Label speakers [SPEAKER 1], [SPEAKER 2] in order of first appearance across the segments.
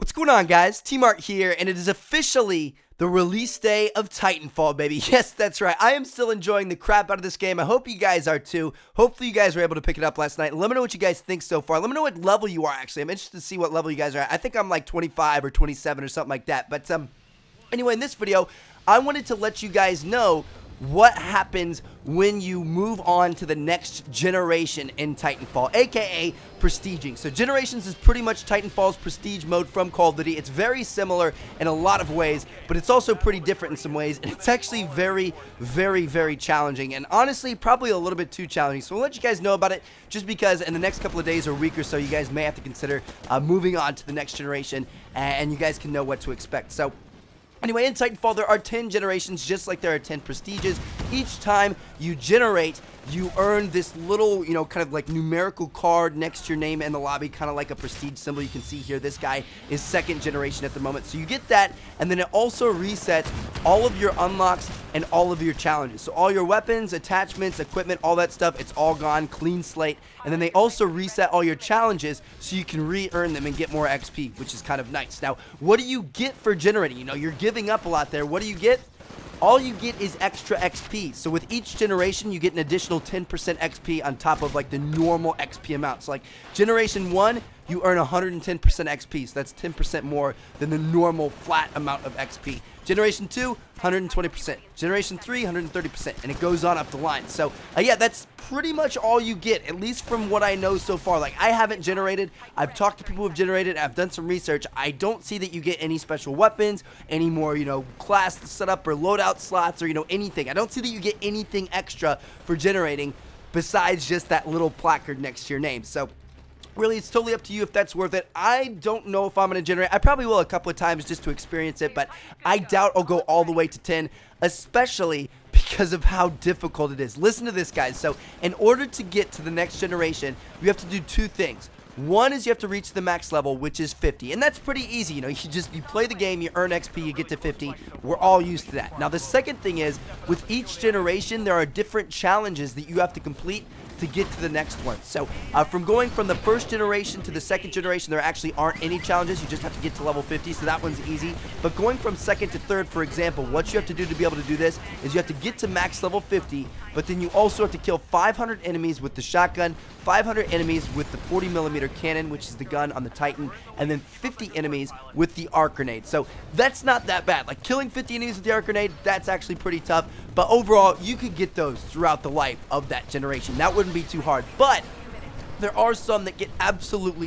[SPEAKER 1] What's going on, guys? T-Mart here, and it is officially the release day of Titanfall, baby. Yes, that's right. I am still enjoying the crap out of this game. I hope you guys are too. Hopefully you guys were able to pick it up last night. Let me know what you guys think so far. Let me know what level you are, actually. I'm interested to see what level you guys are at. I think I'm like 25 or 27 or something like that. But anyway, in this video, I wanted to let you guys know what happens when you move on to the next generation in Titanfall, aka prestiging. So generations is pretty much Titanfall's prestige mode from Call of Duty. It's very similar in a lot of ways, but it's also pretty different in some ways, and it's actually very, very challenging, and honestly probably a little bit too challenging. So we'll let you guys know about it, just because in the next couple of days or week or so you guys may have to consider moving on to the next generation, and you guys can know what to expect. So anyway, in Titanfall, there are 10 generations, just like there are 10 prestiges. Each time you generate, you earn this little, kind of like numerical card next to your name in the lobby, kind of like a prestige symbol. You can see here, this guy is 2nd generation at the moment. So you get that, and then it also resets all of your unlocks and all of your challenges. So all your weapons, attachments, equipment, all that stuff, it's all gone, clean slate. And then they also reset all your challenges so you can re-earn them and get more XP, which is kind of nice. Now, what do you get for generating? You're giving up a lot there. What do you get? All you get is extra XP. So with each generation, you get an additional 10% XP on top of like the normal XP amount. So like generation 1, you earn 110% XP. So that's 10% more than the normal flat amount of XP. Generation 2, 120%. Generation 3, 130%. And it goes on up the line. So yeah, that's pretty much all you get, at least from what I know so far. Like, I haven't generated. I've talked to people who've generated. I've done some research. I don't see that you get any special weapons, any more, class setup or loadout slots or, anything. I don't see that you get anything extra for generating besides just that little placard next to your name. So really, it's totally up to you if that's worth it. I don't know if I'm going to generate. I probably will a couple of times just to experience it, but I doubt I'll go all the way to 10, especially because of how difficult it is. Listen to this, guys. So in order to get to the next generation, you have to do 2 things. One is you have to reach the max level, which is 50, and that's pretty easy. You play the game, you earn XP, you get to 50. We're all used to that. Now, the second thing is, with each generation, there are different challenges that you have to complete to get to the next one. So from going from the 1st generation to the 2nd generation, there actually aren't any challenges. You just have to get to level 50, so that one's easy. But going from 2nd to 3rd, for example, what you have to do to be able to do this is you have to get to max level 50, but then you also have to kill 500 enemies with the shotgun, 500 enemies with the 40mm cannon, which is the gun on the Titan, and then 50 enemies with the arc grenade. So that's not that bad. Like, killing 50 enemies with the arc grenade, that's actually pretty tough. But overall, you could get those throughout the life of that generation. That wouldn't be too hard. But there are some that get absolutely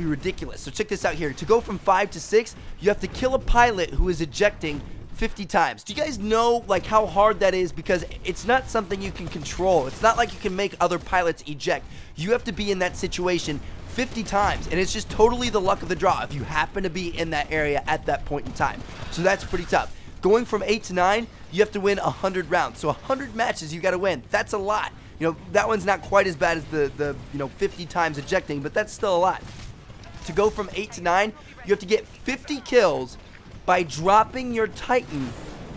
[SPEAKER 1] ridiculous. So check this out here. To go from 5 to 6, you have to kill a pilot who is ejecting 50 times. Do you guys know like how hard that is? Because it's not something you can control. It's not like you can make other pilots eject. You have to be in that situation 50 times, and it's just totally the luck of the draw if you happen to be in that area at that point in time. So that's pretty tough. Going from 8 to 9, you have to win 100 rounds. So 100 matches you got to win. That's a lot. That one's not quite as bad as the 50 times ejecting, but that's still a lot. To go from 8 to 9, you have to get 50 kills by dropping your Titan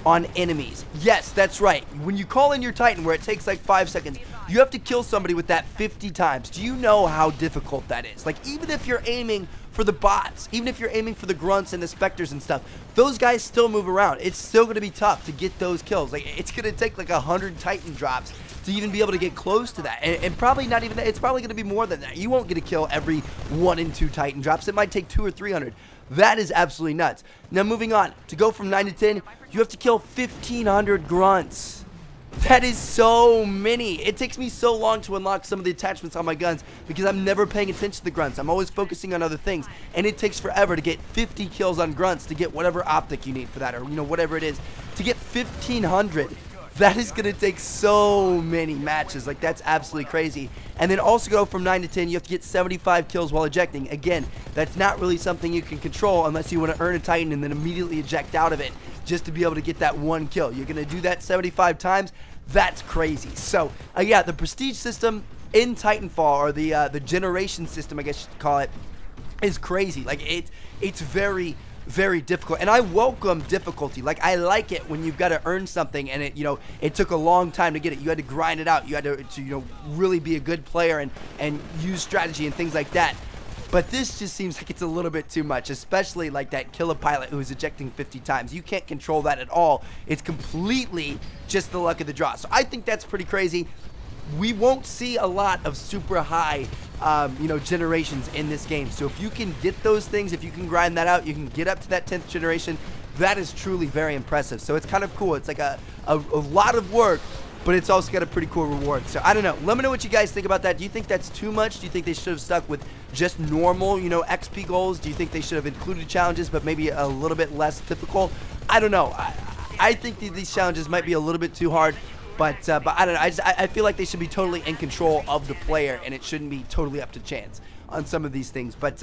[SPEAKER 1] on enemies. Yes, that's right. When you call in your Titan, where it takes like 5 seconds, you have to kill somebody with that 50 times. Do you know how difficult that is? Like, even if you're aiming for the bots, even if you're aiming for the grunts and the specters and stuff, those guys still move around. It's still going to be tough to get those kills. Like, it's going to take like 100 Titan drops to even be able to get close to that, and probably not even that. It's probably going to be more than that. You won't get a kill every 1 and 2 Titan drops. It might take 200 or 300. That is absolutely nuts. Now, moving on, to go from 9 to 10, you have to kill 1,500 grunts. That is so many. It takes me so long to unlock some of the attachments on my guns because I'm never paying attention to the grunts. I'm always focusing on other things, and it takes forever to get 50 kills on grunts to get whatever optic you need for that, or whatever it is. To get 1,500, that is going to take so many matches. Like, that's absolutely crazy. And then also go from 9 to 10, you have to get 75 kills while ejecting. Again, that's not really something you can control unless you want to earn a Titan and then immediately eject out of it just to be able to get that 1 kill. You're going to do that 75 times. That's crazy. So, yeah, the prestige system in Titanfall, or the generation system, I guess you could call it, is crazy. Like, it's very, very difficult, and I welcome difficulty. Like, I like it when you've got to earn something and it took a long time to get it. You had to grind it out. You had to really be a good player and use strategy and things like that. But this just seems like it's a little bit too much, especially like that killer pilot who's ejecting 50 times. You can't control that at all. It's completely just the luck of the draw. So I think that's pretty crazy. We won't see a lot of super high, generations in this game. So if you can get those things, if you can grind that out, you can get up to that 10th generation. That is truly very impressive. So it's kind of cool. It's like a lot of work, but it's also got a pretty cool reward. So I don't know. Let me know what you guys think about that. Do you think that's too much? Do you think they should have stuck with just normal, XP goals? Do you think they should have included challenges, but maybe a little bit less difficult? I don't know. I think these challenges might be a little bit too hard. But I don't know. I feel like they should be totally in control of the player, and it shouldn't be totally up to chance on some of these things. But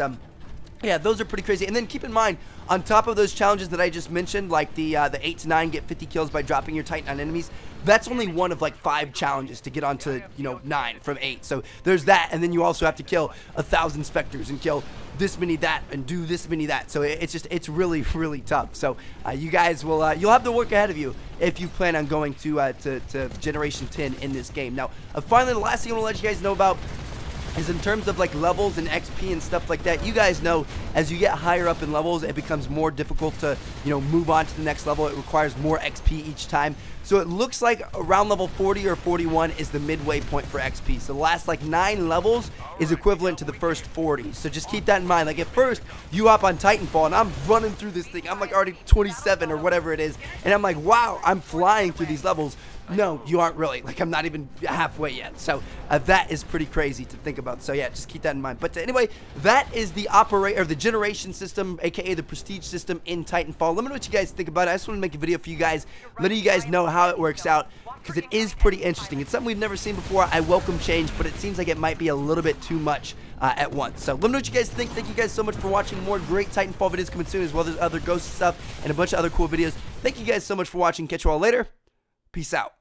[SPEAKER 1] yeah, those are pretty crazy. And then keep in mind, on top of those challenges that I just mentioned, like the 8 to 9 get 50 kills by dropping your Titan on enemies, that's only one of like 5 challenges to get onto 9 from 8. So there's that, and then you also have to kill 1,000 specters and kill this many that and do this many that. So it's really, really tough. So you guys will you'll have the work ahead of you if you plan on going to Generation 10 in this game. Now, finally, the last thing I want to let you guys know about is in terms of like levels and XP and stuff like that. You guys know as you get higher up in levels, it becomes more difficult to move on to the next level. It requires more XP each time. So it looks like around level 40 or 41 is the midway point for XP. So the last like 9 levels is equivalent to the first 40. So just keep that in mind. Like at first you hop on Titanfall and I'm running through this thing. I'm like already 27 or whatever it is, and I'm like, wow, I'm flying through these levels. No, you aren't really. Like, I'm not even halfway yet. So that is pretty crazy to think about. So yeah, just keep that in mind. But anyway, that is the the generation system, aka the prestige system in Titanfall. Let me know what you guys think about it. I just want to make a video for you guys, letting you guys know how it works out, because it is pretty interesting. It's something we've never seen before. I welcome change, but it seems like it might be a little bit too much at once. So let me know what you guys think. Thank you guys so much for watching. More great Titanfall videos coming soon, as well as other ghost stuff and a bunch of other cool videos. Thank you guys so much for watching. Catch you all later. Peace out.